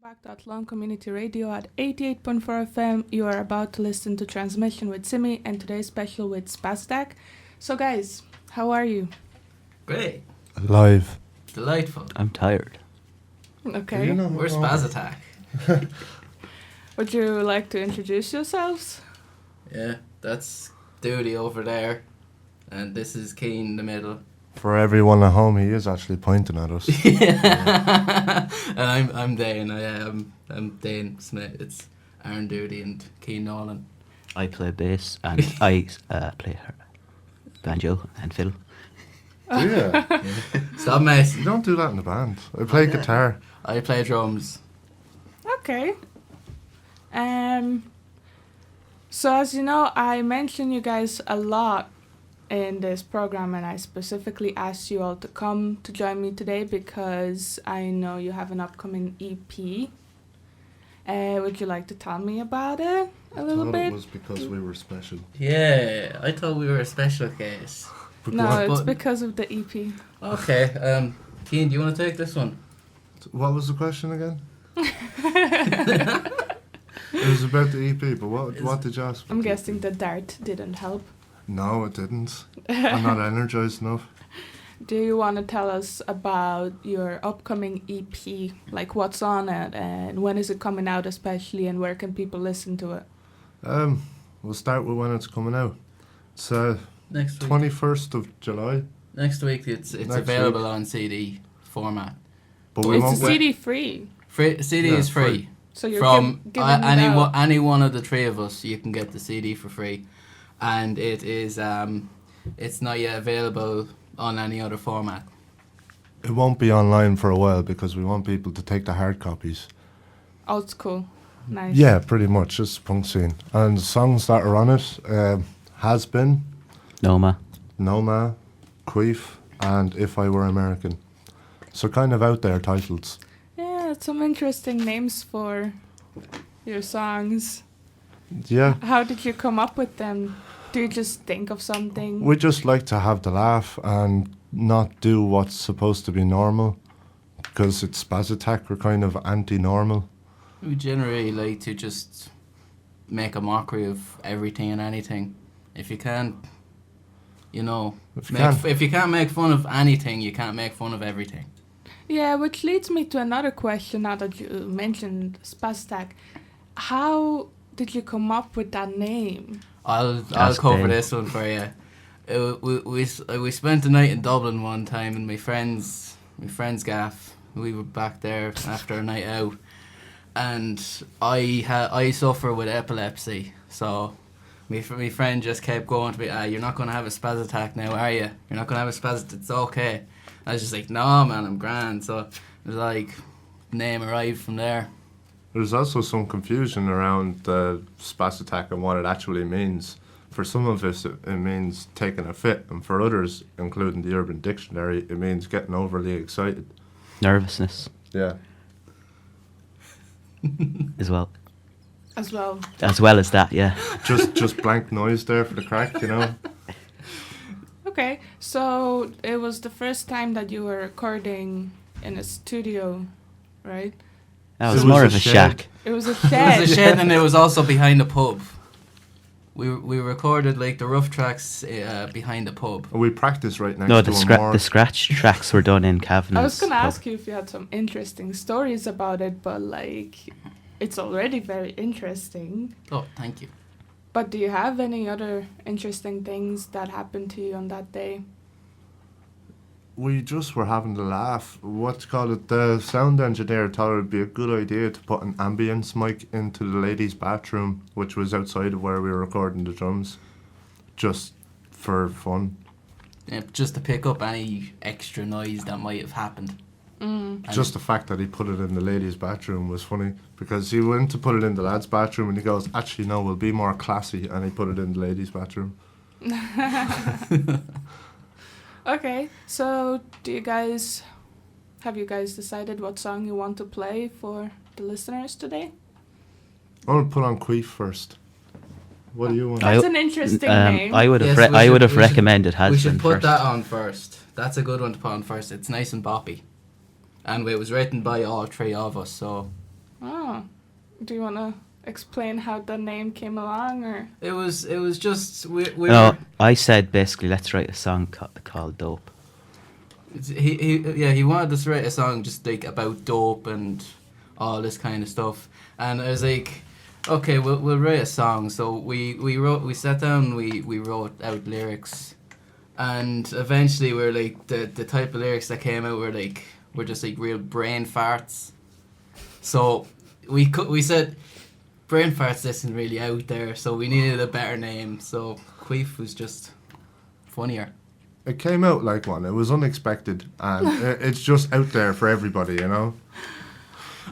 back to Athlone Community Radio at 88.4 FM. You are about to listen to Transmission with Simi and today's special with SPAZ Attack. So guys, how are you? Great. Alive. Delightful. I'm tired. Okay. We're SPAZ Attack. Would you like to introduce yourselves? Yeah, that's Duty over there. And this is Keen in the middle. For everyone at home, he is actually pointing at us. And I'm Dane. I'm Dane Smith. It's Aaron Duty and Keen Nolan. I play bass and I play banjo and fiddle. Yeah. Stop messing. You don't do that in the band. I play guitar. I play drums. Okay. So as you know, I mention you guys a lot in this program, and I specifically asked you all to come to join me today because I know you have an upcoming EP. Would you like to tell me about it a little bit? It was because we were special. Yeah, I thought we were a special case. No, it's because of the EP. Okay, Keen, do you want to take this one? What was the question again? It was about the EP, but what did you ask? I'm guessing the dart didn't help. No, it didn't. I'm not energized enough. Do you want to tell us about your upcoming EP? Like what's on it and when is it coming out especially, and where can people listen to it? We'll start with when it's coming out. It's Next week. 21st of July. Next week it's Next available week. on CD format. But we It's won't a CD free. CD Yeah, is free. So you're From giving it out. any one of the three of us, you can get the CD for free, and it is it's not yet available on any other format. It won't be online for a while because we want people to take the hard copies. Old school. Nice. Yeah, pretty much, just punk scene. And the songs that are on it, Has Been, Noma. Noma, Queef, and If I Were American. So kind of out there titles. Yeah, some interesting names for your songs. Yeah, How did you come up with them? Do you just think of something? we just like to have the laugh and not do what's supposed to be normal. Because it's SPAZ Attack, we're kind of anti-normal. We generally like to just make a mockery of everything and anything. If you can't, if you can't make fun of anything, you can't make fun of everything. Yeah, which leads me to another question now that you mentioned SPAZ Attack. How did you come up with that name? I'll Ask cover Dane. this one for you. We spent the night in Dublin one time, and my friend's gaff. We were back there after a night out, and I suffer with epilepsy, so my friend just kept going to me. You're not going to have a SPAZ attack now, are you? You're not going to have a SPAZ. It's okay. I was just like, no, man, I'm grand. So it was like, name arrived from there. There's also some confusion around the SPAZ Attack and what it actually means. For some of us, it means taking a fit, and for others, including the Urban Dictionary, it means getting overly excited. Nervousness Yeah. as well. As well. As well as that, yeah. Just blank noise there for the crack, you know? Okay, so it was the first time that you were recording in a studio, right? That So was it more was of a a shed. shack. It was a It shed. was a shed, and it was also behind a pub. We recorded like the rough tracks behind the pub. We practice right next No, to the a morgue. scratch tracks were done in Kavanagh's. I was gonna pub. ask you if you had some interesting stories about it, but like, it's already very interesting. Oh, thank you. But do you have any other interesting things that happened to you on that day? We just were having to laugh. What's called it? The sound engineer thought it would be a good idea to put an ambience mic into the ladies' bathroom, which was outside of where we were recording the drums, just for fun. Yeah, just to pick up any extra noise that might have happened. And Just the fact that he put it in the ladies' bathroom was funny, because he went to put it in the lads' bathroom and he goes, actually no, we'll be more classy, and he put it in the ladies' bathroom. Okay, so have you guys decided what song you want to play for the listeners today? I'm going to put on Queef first. What do you want? I- That's an interesting name. I would have Yes, I would have we should- recommended Has we Been should put first. that on first. That's a good one to put on first. It's nice and boppy. And it was written by all three of us, so Oh, do you want to explain how the name came along, or? It was just we No, were, I said basically let's write a song called Dope. he wanted us to write a song just like about dope and all this kind of stuff, and I was like, okay, we'll write a song. So we sat down, we wrote out lyrics, and eventually we're like the type of lyrics that came out were just like real brain farts. So we said brain farts isn't really out there, so we needed a better name. So Queef was just funnier. It came out like one. It was unexpected, and it's just out there for everybody, you know.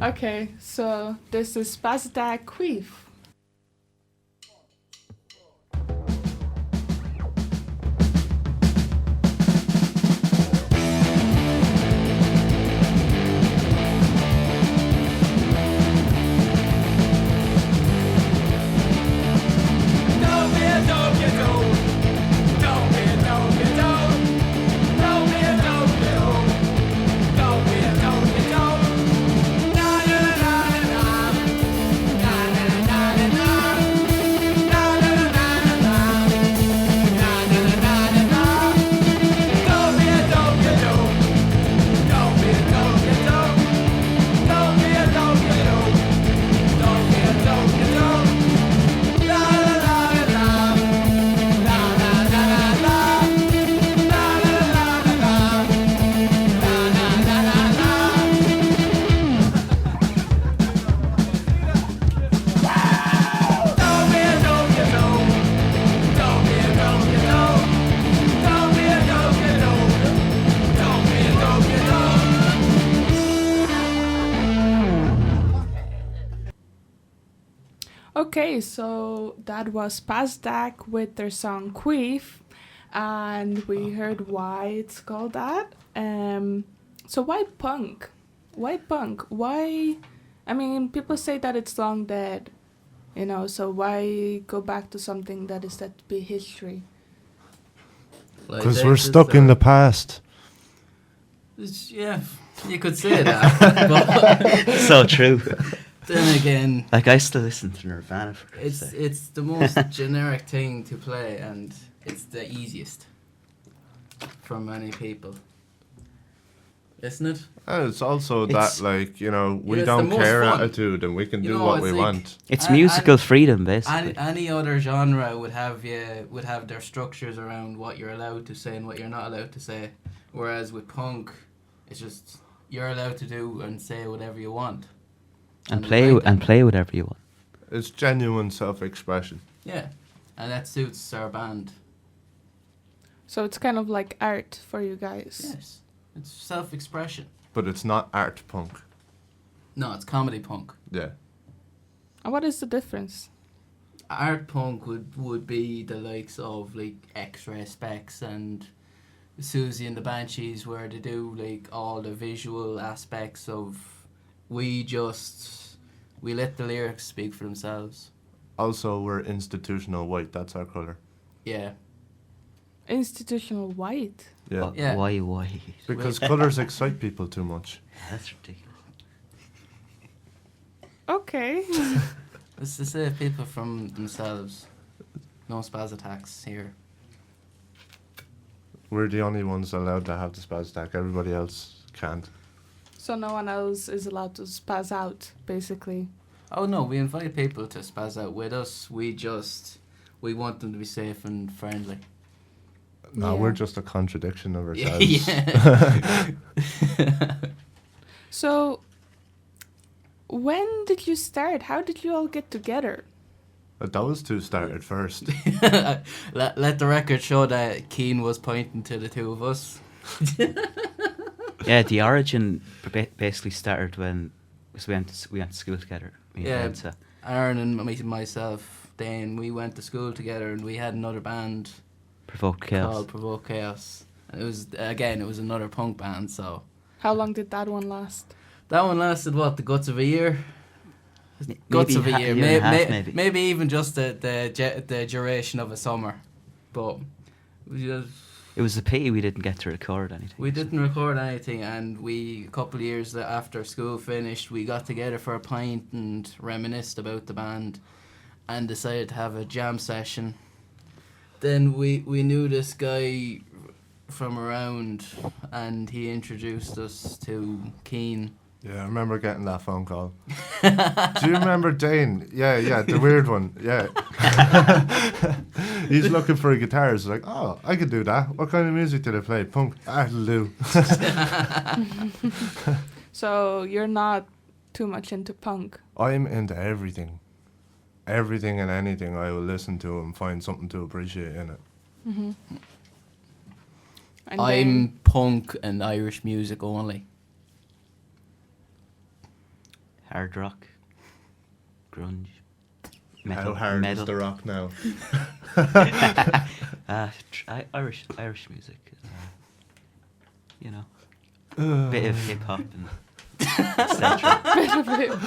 Okay, so this is SPAZ Attack Queef. Okay, so that was SPAZ Attack with their song Queef, and we heard why it's called that. So why punk? Why punk? Why? I mean, people say that it's long dead, you know. So why go back to something that is said to be history? Because we're stuck in the past. Yeah, you could say that. But So true. then again, Like I still listen to Nirvana for Christ's sake. it's the most generic thing to play, and it's the easiest for many people, isn't it? And it's also It's- that, like, you know, we Yeah, it's the don't most care fun. attitude, and we can You do know, what it's we like- want. It's And- musical and- freedom, basically. Any other genre would have their structures around what you're allowed to say and what you're not allowed to say, whereas with punk, it's just you're allowed to do and say whatever you want. and we play like that. and play whatever you want. It's genuine self-expression. Yeah, and that suits our band. So it's kind of like art for you guys. Yes, it's self-expression. But it's not art punk. No, it's comedy punk. Yeah. And what is the difference? Art punk would be the likes of like X-Ray Specs and Susie and the Banshees, where they do like all the visual aspects of. We let the lyrics speak for themselves. Also, we're institutional white. That's our color. Yeah. Institutional white. Yeah. Yeah. Why? Because colors excite people too much. That's ridiculous. Okay. It's to save people from themselves. No SPAZ attacks here. We're the only ones allowed to have the SPAZ Attack. Everybody else can't. So no one else is allowed to spaz out, basically. Oh no, we invite people to spaz out with us. We want them to be safe and friendly. No, Yeah. we're just a contradiction of ourselves. Yeah. So, when did you start? How did you all get together? But those two started first. let the record show that Keane was pointing to the two of us. Yeah, the origin basically started when we went to school together. Me and Yeah. Benza. Aaron and myself, Dane, we went to school together, and we had another band Provoked chaos. called Provoke Chaos. And it was another punk band. So How long did that one last? that one lasted the guts of a year. Maybe Guts of a year, and a half, maybe. maybe even just the duration of a summer. But we just It was a pity we didn't get to record anything. We didn't record anything, and a couple of years after school finished, we got together for a pint and reminisced about the band and decided to have a jam session. Then we knew this guy from around, and he introduced us to Keen. Yeah, I remember getting that phone call. Do you remember Dane? Yeah, the weird one. Yeah. He's looking for a guitar. He's like, oh, I could do that. What kind of music did I play? Punk. That'll do. So you're not too much into punk? I'm into everything. Everything and anything I will listen to and find something to appreciate in it. Mm-hmm. I'm punk and Irish music only. Hard rock, grunge, metal. How hard metal. is the rock now? Irish music. You know, bit of hip hop and etc.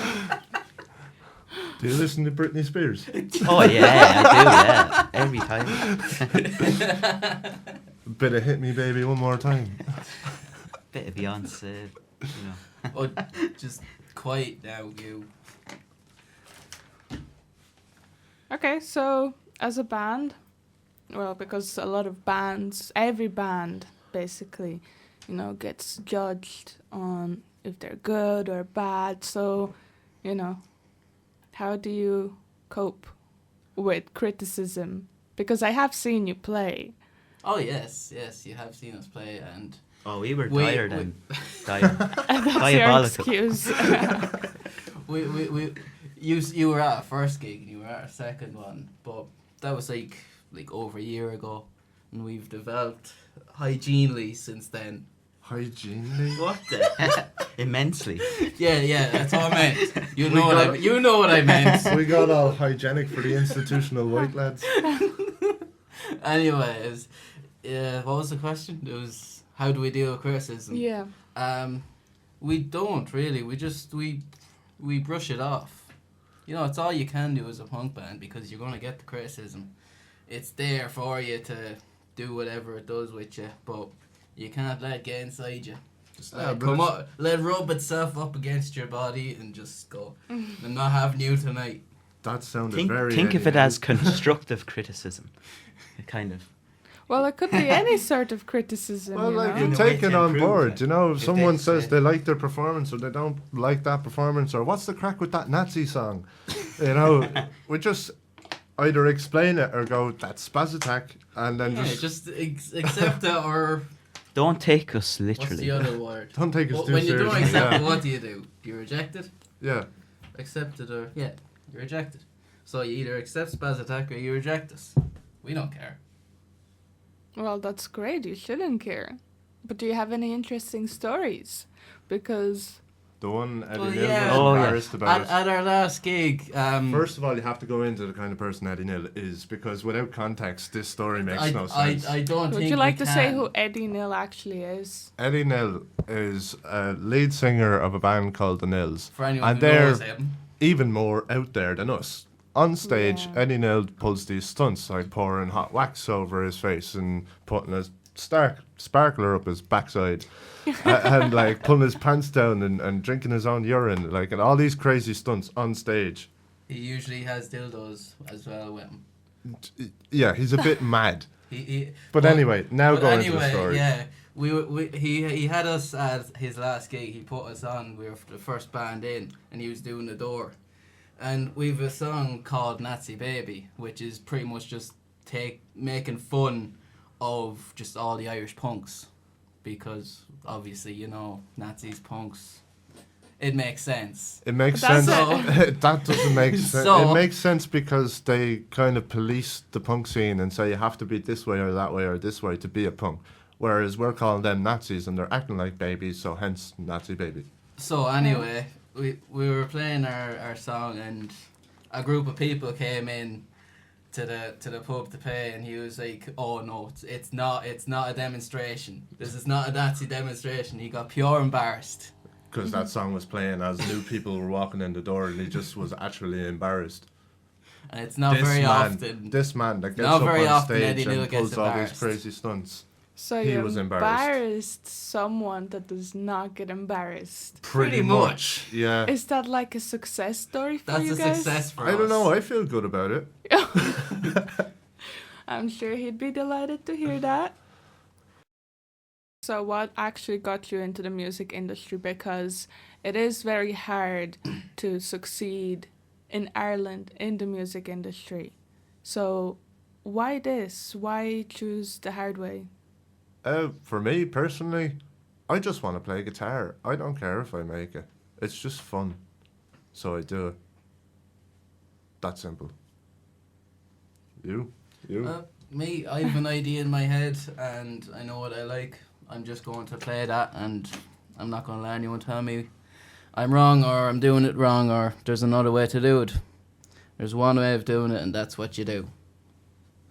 Do you listen to Britney Spears? Oh yeah, I do. Yeah, every time. Bit of Hit Me Baby One More Time. Bit of Beyonce. You know. Oh, just quiet now, you. Okay, so as a band, well, because a lot of bands, every band basically, you know, gets judged on if they're good or bad. So, you know, how do you cope with criticism? Because I have seen you play. Oh yes, you have seen us play, and Oh, we were tired and That's your diabolical. excuse. you were at our first gig and you were at our second one, but that was like over a year ago, and we've developed hygienely since then. Hygienely? What the? Immensely. Yeah, that's all I meant. You know what I meant. We got all hygienic for the institutional white lads. Anyways, what was the question? It was, how do we deal with criticism? Yeah. We don't really. We brush it off. You know, it's all you can do as a punk band, because you're gonna get the criticism. It's there for you to do whatever it does with you, but you can't let it get inside you. Just let it come up, let it rub itself up against your body, and just go. I'm not having you tonight. That sounded very... Think of it as constructive criticism. Kind of. Well, it could be any sort of criticism. Well, you like, know? you take it on board, it. you know, if If someone they says say- they like their performance or they don't like that performance, or what's the crack with that Nazi song, you know, we just either explain it or go, that's SPAZ Attack, and then Yeah, just accept it, or Don't take us what's literally. the other word? don't take us Well, too when you don't seriously. accept Yeah. it, what do? You reject it? Yeah. Accept it, or you reject it. So you either accept SPAZ Attack or you reject us. We don't care. Well, that's great. You shouldn't care. But do you have any interesting stories? Because The one Eddie Well, Nill yeah. was Oh, yeah. embarrassed about. At our last gig, First of all, you have to go into the kind of person Eddie Nill is, because without context, this story makes no I sense. don't would think you like we to say can. who Eddie Nill actually is? Eddie Nill is a lead singer of a band called The Nils, For anyone and who they're knows him. even more out there than us. On stage, Yeah. Eddie Nill pulls these stunts like pouring hot wax over his face and putting a sparkler up his backside, and like pulling his pants down and drinking his own urine, like, and all these crazy stunts on stage. He usually has dildos as well with him. Yeah, he's a bit mad. But But anyway, now go into the anyway, story. yeah, he had us at his last gig. He put us on. We were the first band in, and he was doing the door. And we've a song called Nazi Baby, which is pretty much just making fun of just all the Irish punks, because obviously, you know, Nazis, punks. It makes sense. It makes But sense. that's That doesn't make sense. So- It makes sense because they kind of police the punk scene and say you have to be this way or that way or this way to be a punk. Whereas we're calling them Nazis and they're acting like babies, so hence Nazi Baby. So anyway, we were playing our song, and a group of people came in to the pub to pay, and he was like, "Oh no, it's not a demonstration. This is not a Nazi demonstration." He got pure embarrassed. Because that song was playing as new people were walking in the door and he just was actually embarrassed. And it's not very often. This man that gets Not up very on often stage Eddie Nill and gets pulls all these embarrassed. crazy stunts. So He you was embarrassed. embarrassed someone that does not get embarrassed. Pretty much. Yeah. Is that like a success story for That's you a guys? success for I us. don't know. I feel good about it. I'm sure he'd be delighted to hear that. So what actually got you into the music industry? Because it is very hard to succeed in Ireland in the music industry. So why this? Why choose the hard way? For me personally, I just want to play guitar. I don't care if I make it. It's just fun. So I do it. That simple. You? Me, I have an idea in my head and I know what I like. I'm just going to play that and I'm not going to let anyone tell me I'm wrong or I'm doing it wrong or there's another way to do it. There's one way of doing it and that's what you do.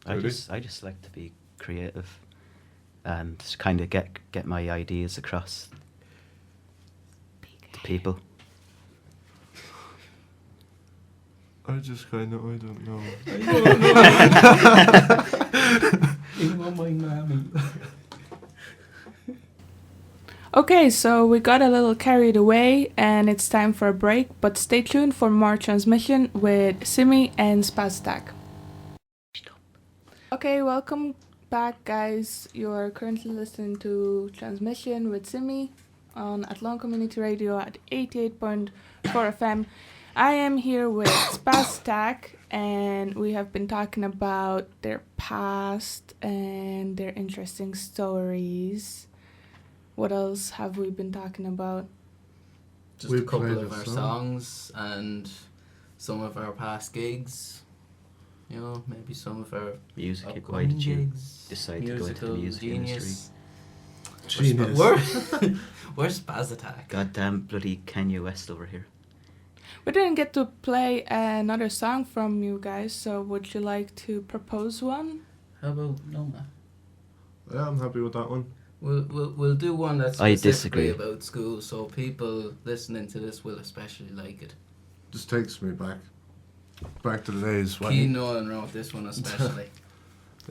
I just like to be creative and kind of get my ideas across to people. I just kind of, I don't know. You want my mammy. Okay, so we got a little carried away and it's time for a break, but stay tuned for more transmission with Simi and SPAZ Attack. Okay, welcome back, guys. You're currently listening to Transmission with Simi on Athlone Community Radio at 88.4 FM. I am here with SPAZ Attack, and we have been talking about their past and their interesting stories. What else have we been talking about? Just We a couple played of a our song. songs and some of our past gigs. You know, maybe some of our Music. Why upcoming did you gigs. decide to go into the Musical music genius. Genius. Where's SPAZ Attack? Goddamn bloody Kanye West over here. We didn't get to play another song from you guys, so would you like to propose one? How about Noma? Yeah, I'm happy with that one. We'll do one that's I specifically disagree. about school, so people listening to this will especially like it. Just takes me back to the days when... Keane Nolan wrote this one especially.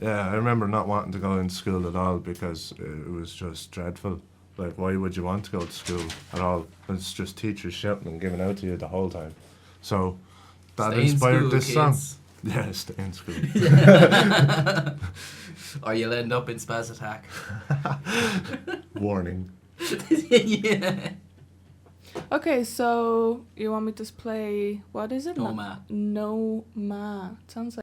Yeah, I remember not wanting to go into school at all because it was just dreadful. Like, why would you want to go to school at all? It's just teachers shouting and giving out to you the whole time. So that Stay in inspired school, this song. kids. Yeah, stay in school. Or you'll end up in SPAZ Attack. Warning. Yeah. Okay, so you want me to play, what is it? No ma. No Ma. Sounds like...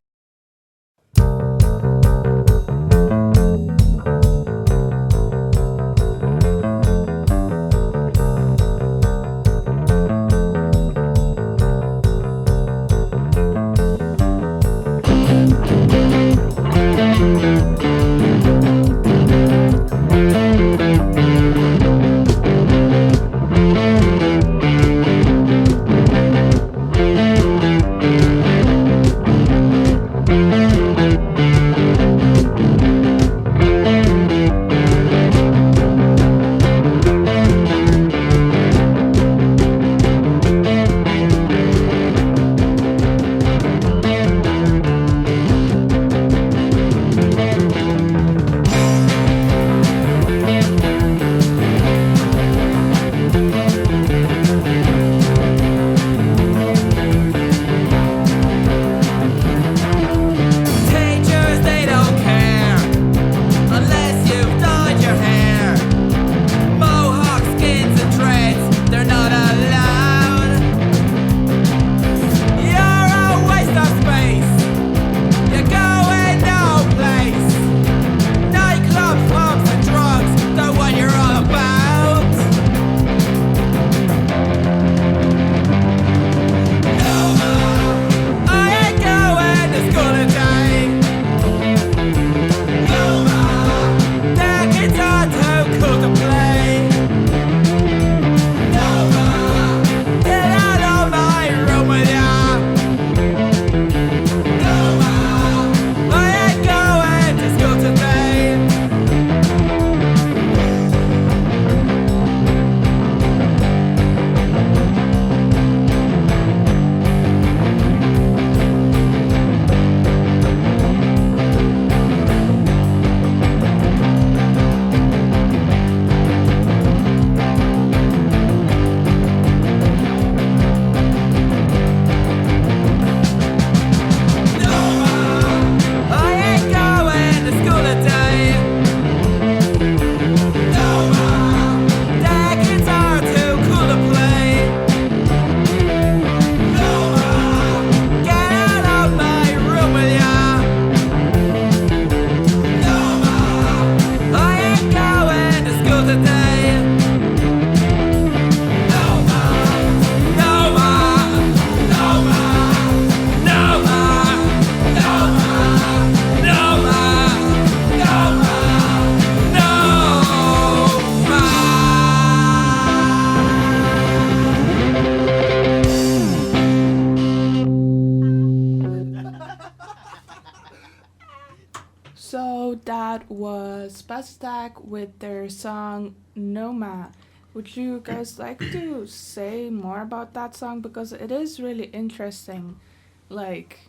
So that was SPAZ Attack with their song Noma. Would you guys like to say more about that song? Because it is really interesting. Like,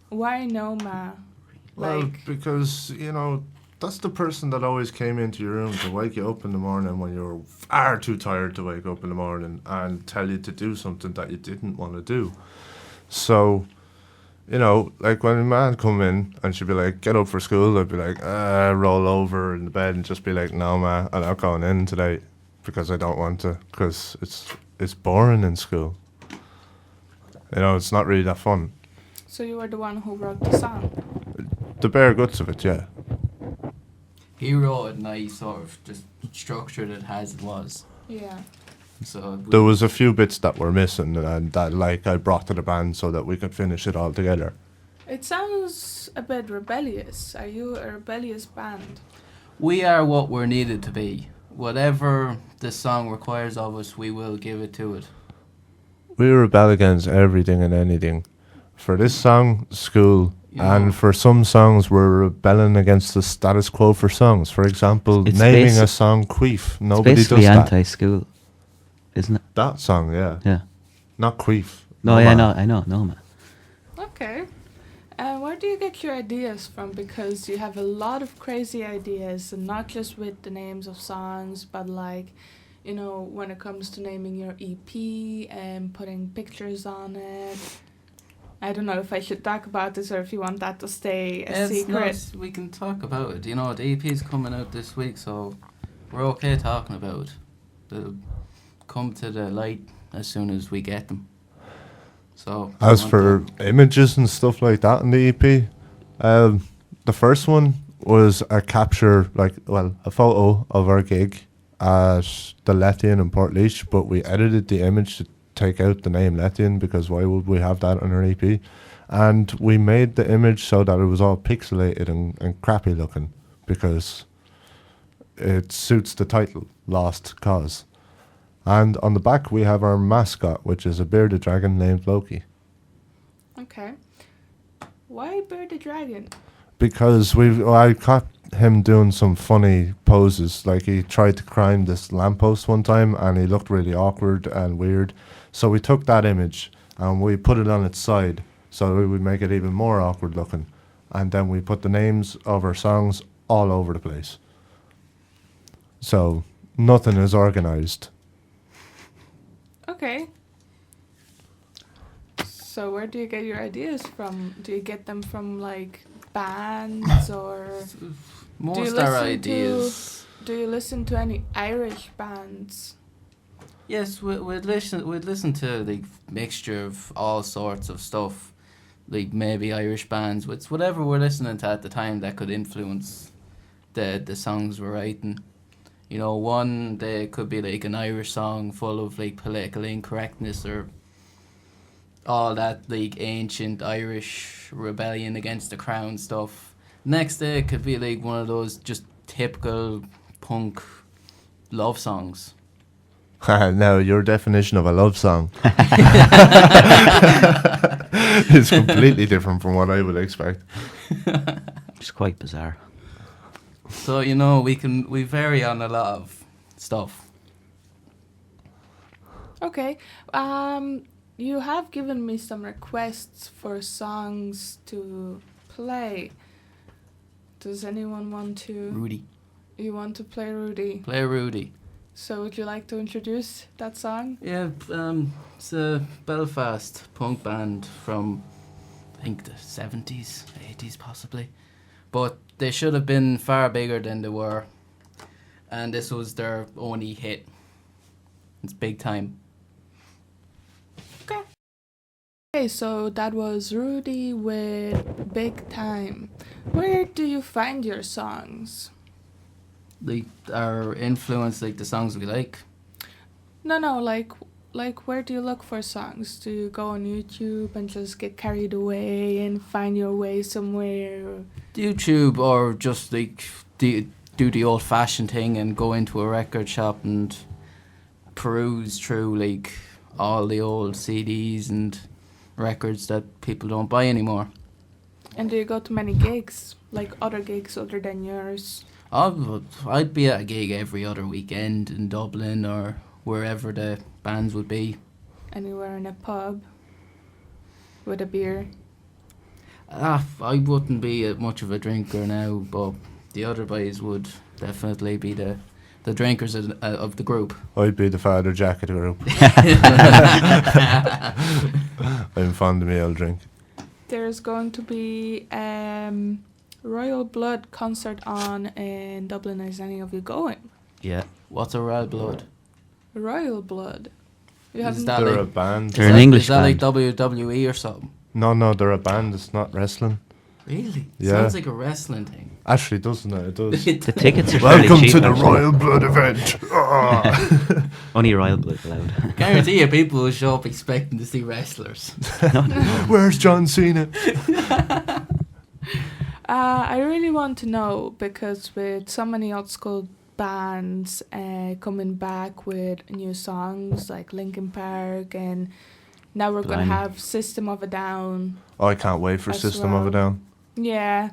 why Noma? Well, Like, because, that's the person that always came into your room to wake you up in the morning when you were far too tired to wake up in the morning and tell you to do something that you didn't want to do. So, like when a man come in and she'd be like, get up for school, I'd be like, roll over in the bed and just be like, no, man, I'm not going in today because I don't want to, because it's boring in school. It's not really that fun. so you were the one who wrote the song. The bare guts of it, yeah. He wrote it and I sort of just structured it as it was. Yeah. So There was a few bits that were missing and that I brought to the band so that we could finish it all together. It sounds a bit rebellious. Are you a rebellious band? we are what we're needed to be. Whatever the song requires of us, we will give it to it. We rebel against everything and anything. For this song, school, and for some songs, we're rebelling against the status quo for songs. For example, It's naming a song Queef. Nobody It's basically does that. anti-school, isn't it? That song, yeah. Yeah. Not Queef. No, man. I know, man. Okay. Where do you get your ideas from? Because you have a lot of crazy ideas, and not just with the names of songs, but like, when it comes to naming your EP and putting pictures on it. I don't know if I should talk about this or if you want that to stay a secret. We can talk about it. The EP is coming out this week, so we're okay talking about it. They'll come to the light as soon as we get them. So As for images and stuff like that in the EP, the first one was a capture, a photo of our gig at the Lethian in Portlaoise, but we edited the image to take out the name Lethian because why would we have that on our EP? And we made the image so that it was all pixelated and crappy looking because it suits the title, Lost Cause. And on the back we have our mascot, which is a bearded dragon named Loki. Okay. Why Bearded Dragon? Because I caught him doing some funny poses. Like he tried to climb this lamppost one time and he looked really awkward and weird. So we took that image and we put it on its side so we would make it even more awkward looking. And then we put the names of our songs all over the place. So nothing is organized. Okay. So where do you get your ideas from? Do you get them from like bands or most our ideas. Do you listen to any Irish bands? Yes, we'd listen to the mixture of all sorts of stuff, like maybe Irish bands. It's whatever we're listening to at the time that could influence the songs we're writing. One day could be like an Irish song full of like political incorrectness or all that like ancient Irish rebellion against the crown stuff. Next day it could be like one of those just typical punk love songs. Now, your definition of a love song is completely different from what I would expect. It's quite bizarre. So we vary on a lot of stuff. Okay. You have given me some requests for songs to play. Does anyone want to? Rudy. You want to play Rudy? Play Rudy. So would you like to introduce that song? Yeah, it's a Belfast punk band from, I think, the 70s, 80s possibly. But they should have been far bigger than they were. And this was their only hit. It's big time. Okay, so that was Rudy with Big Time. Where do you find your songs? Like our influence, like the songs we like. No, like where do you look for songs? Do you go on YouTube and just get carried away and find your way somewhere? YouTube, or just like do the old fashioned thing and go into a record shop and peruse through like all the old CDs and records that people don't buy anymore. And do you go to many gigs, like other gigs other than yours? I'd be at a gig every other weekend in Dublin or wherever the bands would be. Anywhere in a pub with a beer? I wouldn't be much of a drinker now, but the other boys would definitely be the drinkers of the group. I'd be the Father Jack of the group. I'm fond of me, I'll drink. There's going to be Royal Blood concert on in Dublin. Is any of you going? Yeah. What's a Royal Blood? Royal Blood. You Is haven't. that They're like, a band. They're an English is that like band. WWE or something? No, they're a band. It's not wrestling. Really? Yeah. Sounds like a wrestling thing. Actually, doesn't it? It does. The tickets are fairly Welcome cheap. to the actually. Royal Blood event. Only Royal Blood allowed. Guarantee you people will show up expecting to see wrestlers. Where's John Cena? I really want to know, because with so many old school bands coming back with new songs like Linkin Park, and now we're going to Blimey. have System of a Down. Oh, I can't wait for As System of a well. Down. Yeah,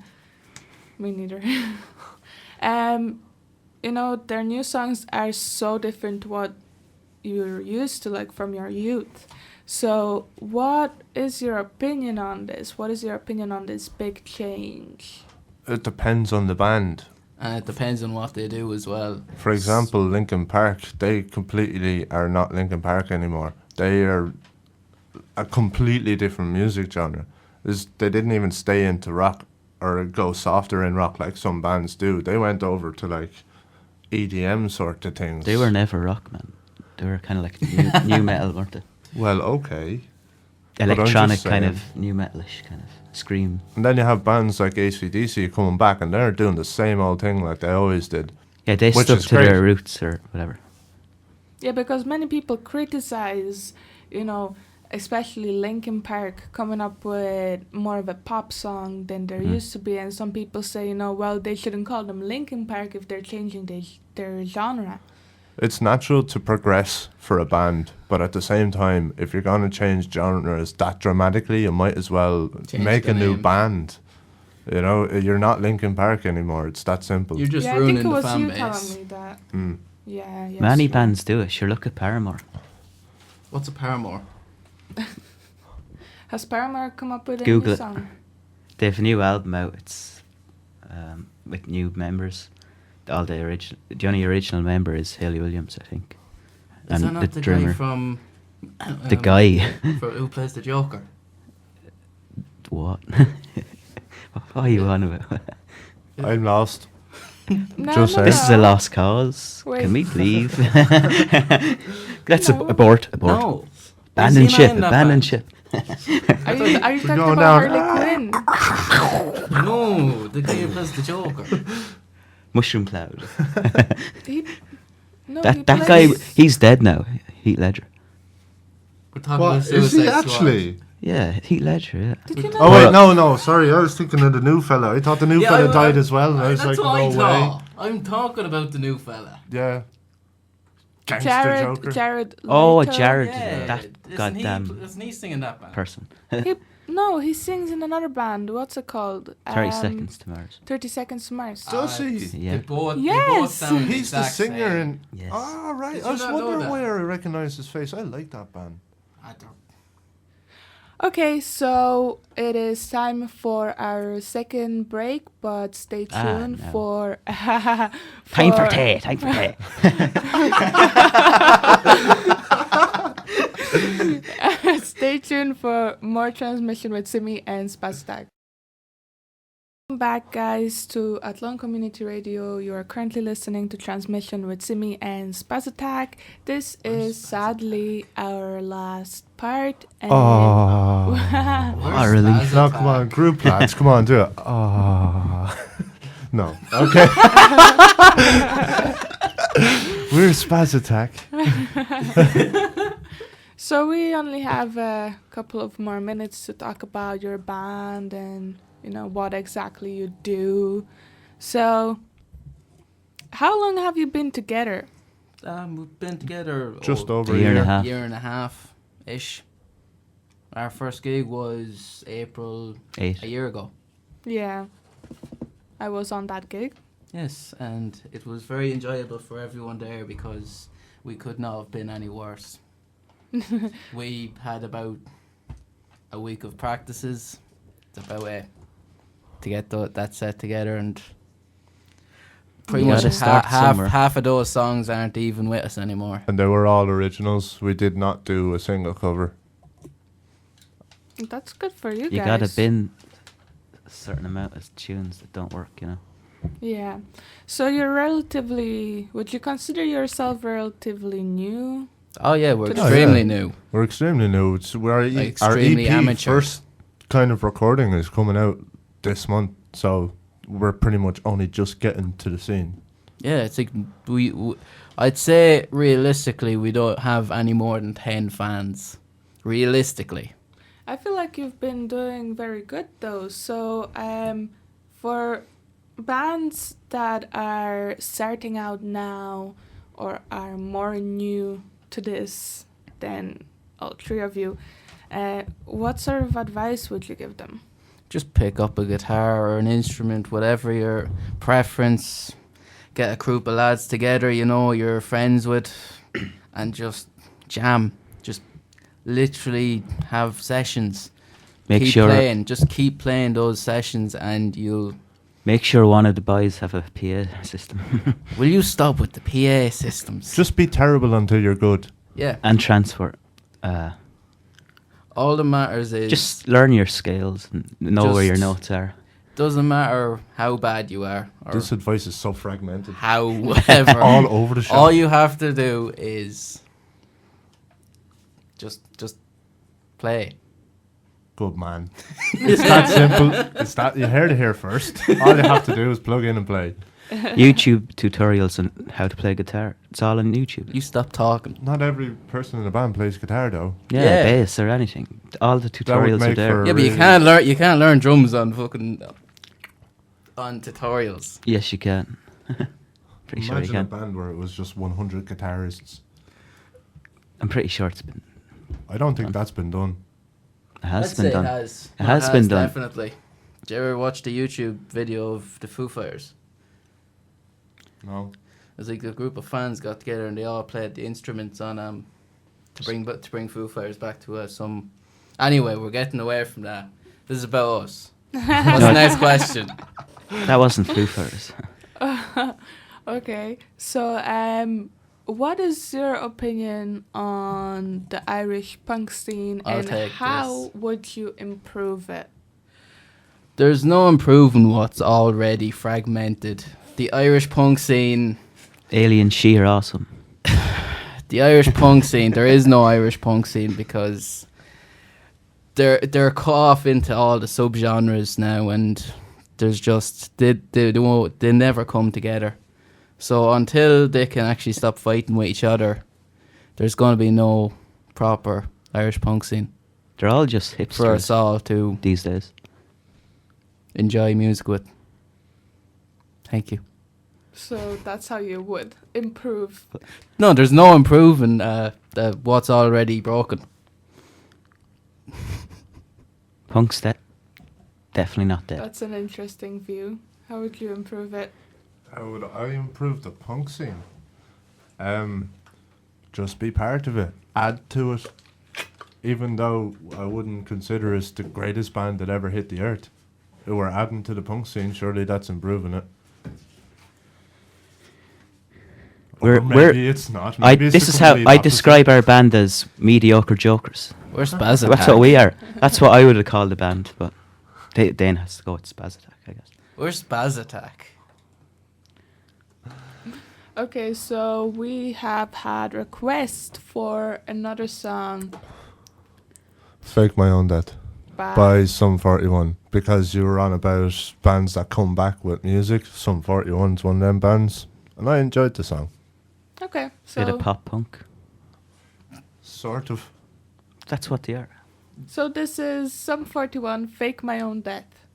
me neither. Their new songs are so different to what you're used to, like from your youth. So what is your opinion on this? What is your opinion on this big change? It depends on the band. And it depends on what they do as well. For example, Linkin Park, they completely are not Linkin Park anymore. They are a completely different music genre. They didn't even stay into rock or go softer in rock like some bands do. They went over to like EDM sort of things. They were never rock, man. They were kind of like new metal, weren't they? Well, okay. I'm Electronic just kind saying. of new metalish kind of scream. And then you have bands like AC/DC coming back and they're doing the same old thing like they always did. Yeah, they Which stuck is to great. their roots or whatever. Yeah, because many people criticize, especially Linkin Park coming up with more of a pop song than there used to be, and some people say, well, they shouldn't call them Linkin Park if they're changing their genre. It's natural to progress for a band, but at the same time, if you're going to change genres that dramatically, you might as well Change make the a new name. band. You're not Linkin Park anymore. It's that simple. You're just yeah, I think ruining it the was fan you base. telling me that. Mm. Yeah, yes. Many right. bands do it. Sure, look at Paramore. What's a Paramore? Has Paramore come up with a Google new it. song? They have a new album out. It's with new members. The only original member is Haley Williams, I think. Is that And not the the guy drummer. from... The guy. Who plays the Joker? What? What are you on about? I'm lost. No, Just no, saying. This is a no. lost cause. Wait. Can we leave? Let's No. abort. No. Abandon Is he not ship. in that Abandon band? ship. Are you talking going about down. Harley Quinn? No, the guy who plays the Joker. Mushroom cloud. He, no, he that guy, plays- he's dead now. Heath Ledger. We're talking What? about Is he Suicide Squad. actually? Yeah, Heath Ledger. Yeah. Did you know? Oh, wait, no, sorry. I was thinking of the new fella. I thought the new Yeah, fella I- died as well. And I was That's like, what I no way. thought. I'm talking about the new fella. Yeah. Gangster Joker. Jared. Oh, Leto. Jared. Yeah, That isn't he singing that band? person. No, he sings in another band. What's it called? 30 Seconds to Mars. 30 Seconds to Mars. Does he? Yeah. They both Yes. sound He's the exact singer same. in... Yes. Oh, right. Did I you was not know wondering that? where I recognise his face. I like that band. I don't. Okay, so it is time for our second break, but stay tuned no. for... Time for tea. Time for tea. Stay tuned for more transmission with Simi and SPAZ Attack. Welcome back, guys, to Athlone Community Radio. You are currently listening to transmission with Simi and SPAZ Attack. This is sadly our last part. And Oh. What a relief. No, come on. Group lads. Come on, do it. Oh. No. Okay. We're SPAZ Attack. So we only have a couple of more minutes to talk about your band and what exactly you do. So how long have you been together? We've been together Just oh, over a year and a half. year and a half ish. Our first gig was April 8. a year ago. Yeah, I was on that gig. Yes, and it was very enjoyable for everyone there because we could not have been any worse. We had about a week of practices. It's about it to get that set together, and pretty You much gotta start somewhere. half of those songs aren't even with us anymore. And they were all originals. We did not do a single cover. That's good for you You guys. gotta bin a certain amount of tunes that don't work, you know. Yeah. So you're relatively. Would you consider yourself relatively new? Oh yeah, we're To the extremely yeah. new. We're extremely new. It's, our Extremely EP amateur. first kind of recording is coming out this month, so we're pretty much only just getting to the scene. Yeah, it's like I'd say realistically we don't have any more than 10 fans. Realistically. I feel like you've been doing very good though. So, for bands that are starting out now or are more new to this than all three of you, what sort of advice would you give them? Just pick up a guitar or an instrument, whatever your preference. Get a group of lads together, you know, you're friends with, and just jam. Just literally have sessions. Make keep sure playing. Just keep playing those sessions, and you'll. make sure one of the boys have a PA system. Will you stop with the PA systems? Just be terrible until you're good. Yeah. And transfer. All that matters is Just learn your scales and know where your Just- notes are. doesn't matter how bad you are or This advice is so fragmented. how whatever. All over the shop. All you have to do is just play. Good man. It's that simple. It's that you heard it here first. All you have to do is plug in and play. YouTube tutorials on how to play guitar. It's all on YouTube. You stop talking. Not every person in the band plays guitar though. Yeah, Yeah. bass or anything. All the would tutorials are make there. for- Yeah, but you Really? can't learn drums on fucking on tutorials. Yes, you can. Pretty sure you Imagine a can. band where it was just 100 guitarists. I'm pretty sure it's been. I don't think that's been done. It has I'd been say done. It has. It has been done. Definitely. Did you ever watch the YouTube video of the Foo Fighters? No. It was like a group of fans got together and they all played the instruments on to bring Foo Fighters back to some. Anyway, we're getting away from that. This is about us. What's the next question? That wasn't Foo Fighters. Okay, so what is your opinion on the Irish punk scene I'll and take how this. would you improve it? There's no improving what's already fragmented. The Irish punk scene. Alien She are awesome. The Irish punk scene. There is no Irish punk scene because they're cut off into all the subgenres now, and there's just they never come together. So until they can actually stop fighting with each other, there's going to be no proper Irish punk scene They're all just for us hipsters all to these days. enjoy music with. Thank you. So that's how you would improve. No, there's no improving what's already broken. Punk's definitely not dead. That's an interesting view. How would you improve it? How would I improve the punk scene? Just be part of it. Add to it. Even though I wouldn't consider us the greatest band that ever hit the earth. If we're adding to the punk scene, surely that's improving it. Or maybe it's not. Maybe it's This the is how complete I opposite. describe our band as mediocre jokers. We're SPAZ So that's Attack. what we are. That's what I would have called the band, but Dane has to go with SPAZ Attack, I guess. We're SPAZ Attack. Okay, so we have had request for another song Fake My Own Death by by Sum 41. Because you were on about bands that come back with music. Sum 41's one of them bands. And I enjoyed the song. Okay, Bit so of pop punk. Sort of. That's what they are. so this is Sum 41 Fake My Own Death.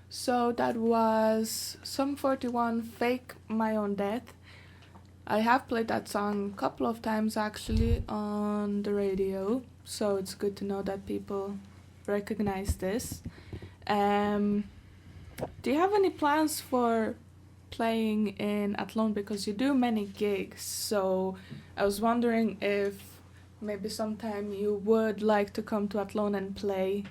So that was Sum 41 Fake My Own Death. I have played that song a couple of times actually on the radio. so it's good to know that people recognize this. Do you have any plans for playing in Athlone, because you do many gigs? So I was wondering if maybe sometime you would like to come to Athlone and play.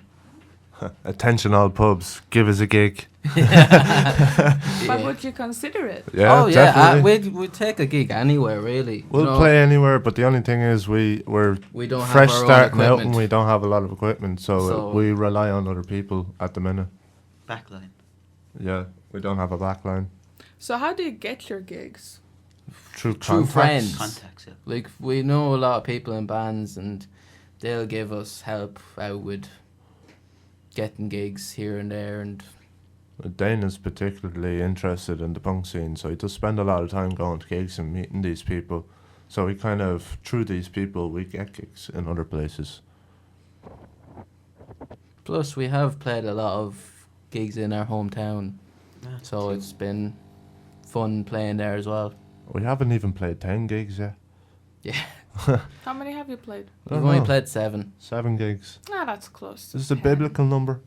Attention all pubs, give us a gig. But would you consider it? Yeah, oh yeah, definitely. we'd take a gig anywhere really. We'll play anywhere, but the only thing is we're We don't fresh have our own starting out equipment. and we don't have a lot of equipment, so So- we rely on other people at the minute. Backline. Yeah, we don't have a backline. So how do you get your gigs? Through Through contacts. friends. Contacts, yeah. Like we know a lot of people in bands, and they'll give us help out with getting gigs here and there. And Dane is particularly interested in the punk scene, so he does spend a lot of time going to gigs and meeting these people. So we kind of, through these people, we get gigs in other places. plus, we have played a lot of gigs in our hometown, so it's been fun playing there as well. We haven't even played 10 gigs yet. Yeah, How many have you played? I we've don't only know. played 7. 7 gigs. Ah, that's close. to This is a 10. biblical number.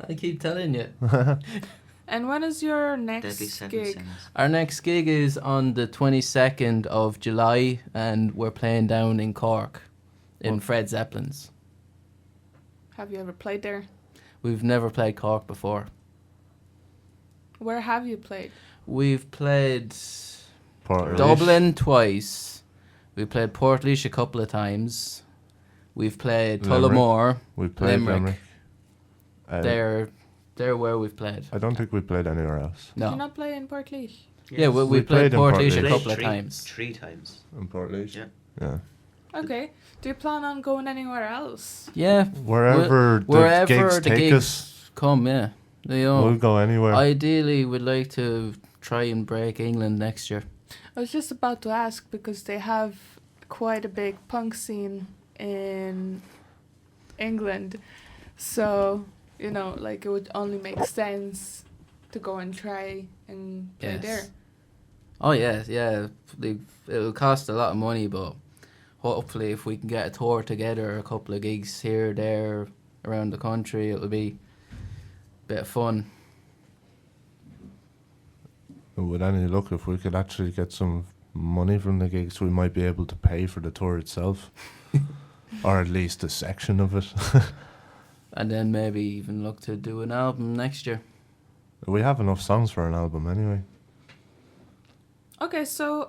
I keep telling you. And when is your Deadly next Seven gig? Sinners. Our next gig is on the 22nd of July, and we're playing down in Cork, in What? Fred Zeppelin's. Have you ever played there? We've never played Cork before. Where have you played? We've played Portlaoise. Dublin twice. We played Portlaoise a couple of times. We've played Limerick. Tullamore. We played Limerick. Limerick. They're where we've played. I don't think we played anywhere else. Did you No. not play in Portlaoise? Yeah, we We played played in Portlaoise a Portlaoise. couple of Three- times. 3 times. In Portlaoise? Yeah. Yeah. Okay. Do you plan on going anywhere else? Yeah, Wherever the wherever gigs the take gigs us, come, yeah. You know, we'll go anywhere. ideally, we'd like to try and break England next year. I was just about to ask because they have quite a big punk scene in England. So, you know, like it would only make sense to go and try and play Yes. there. Oh yeah, yeah. It'll cost a lot of money, but hopefully, if we can get a tour together, a couple of gigs here, there, around the country, it'll be a bit of fun. With any luck, if we could actually get some money from the gigs, we might be able to pay for the tour itself. Or at least a section of it. And then maybe even look to do an album next year. We have enough songs for an album anyway. Okay, so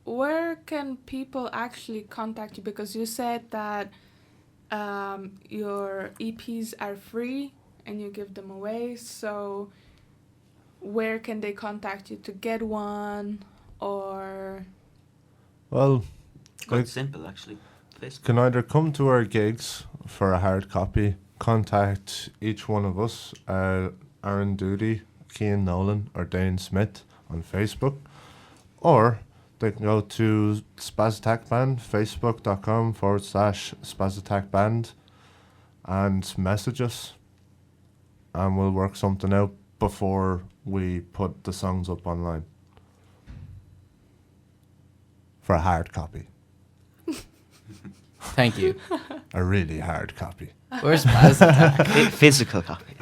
where can people actually contact you? Because you said that your EPs are free and you give them away. So where can they contact you to get one? Or Well, Quite Like- simple, actually. Facebook. can either come to our gigs for a hard copy, contact each one of us, Aaron Doody, Cian Nolan, or Dane Smith on Facebook, or they can go to SPAZ Attack Band, facebook.com/SPAZ Attack Band, and message us, and we'll work something out before we put the songs up online. For a hard copy. Thank you. A really hard copy. Where's SPAZ Attack? Physical copy.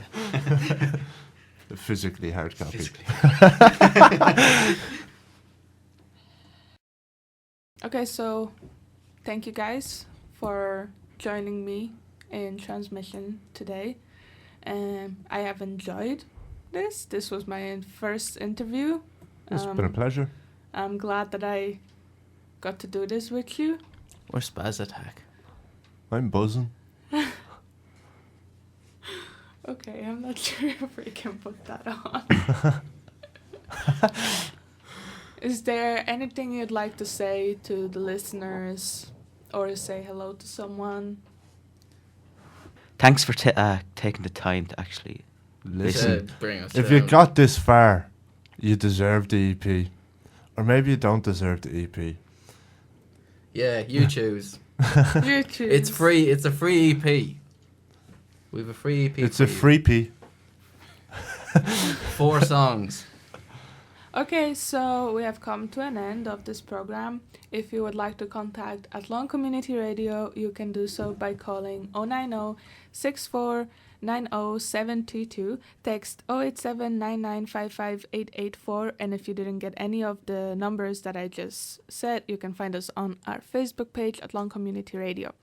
A physically hard copy. Physically. okay, so thank you guys for joining me in transmission today. I have enjoyed this. This was my first interview. It's been a pleasure. I'm glad that I got to do this with you. Where's SPAZ Attack? I'm buzzing. Okay, I'm not sure if we can put that on. Is there anything you'd like to say to the listeners or say hello to someone? Thanks for taking the time to actually listen. Bring us If you down. got this far, you deserve the EP. Or maybe you don't deserve the EP. Yeah, you choose. You choose. It's free. It's a free EP. We have a free EP. It's for a you. free P. 4 songs. Okay, so we have come to an end of this program. If you would like to contact Athlone Community Radio, you can do so by calling 090 64 90722, text 087 884, and if you didn't get any of the numbers that I just said, you can find us on our Facebook page, Athlone Community Radio.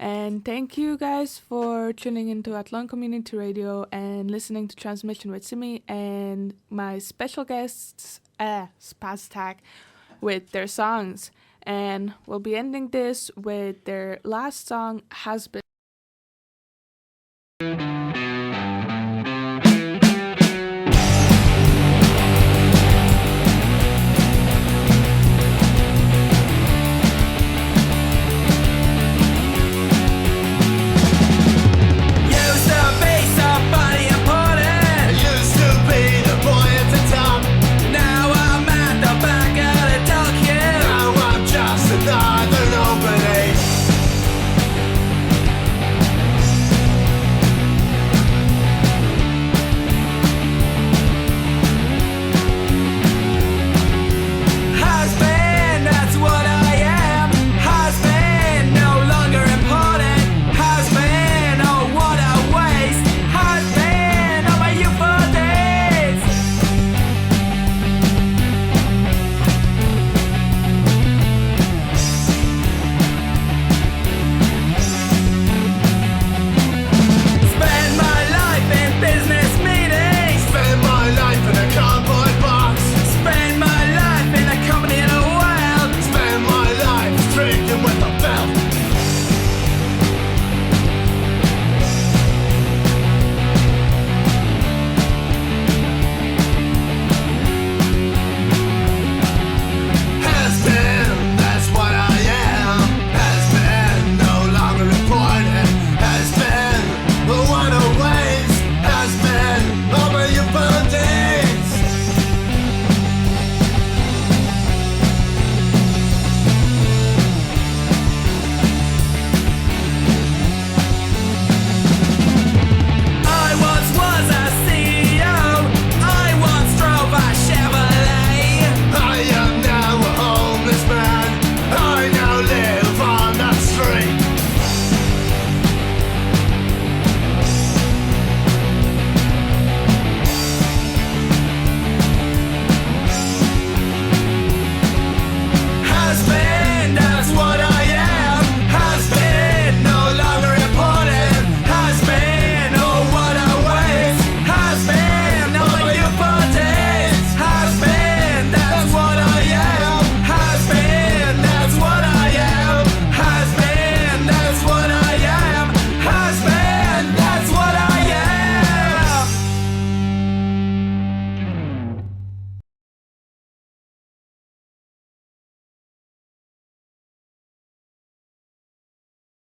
And thank you guys for tuning into Athlone Community Radio and listening to Transmission with Simi and my special guests, SPAZ Attack, with their songs. And we'll be ending this with their last song, Has Been.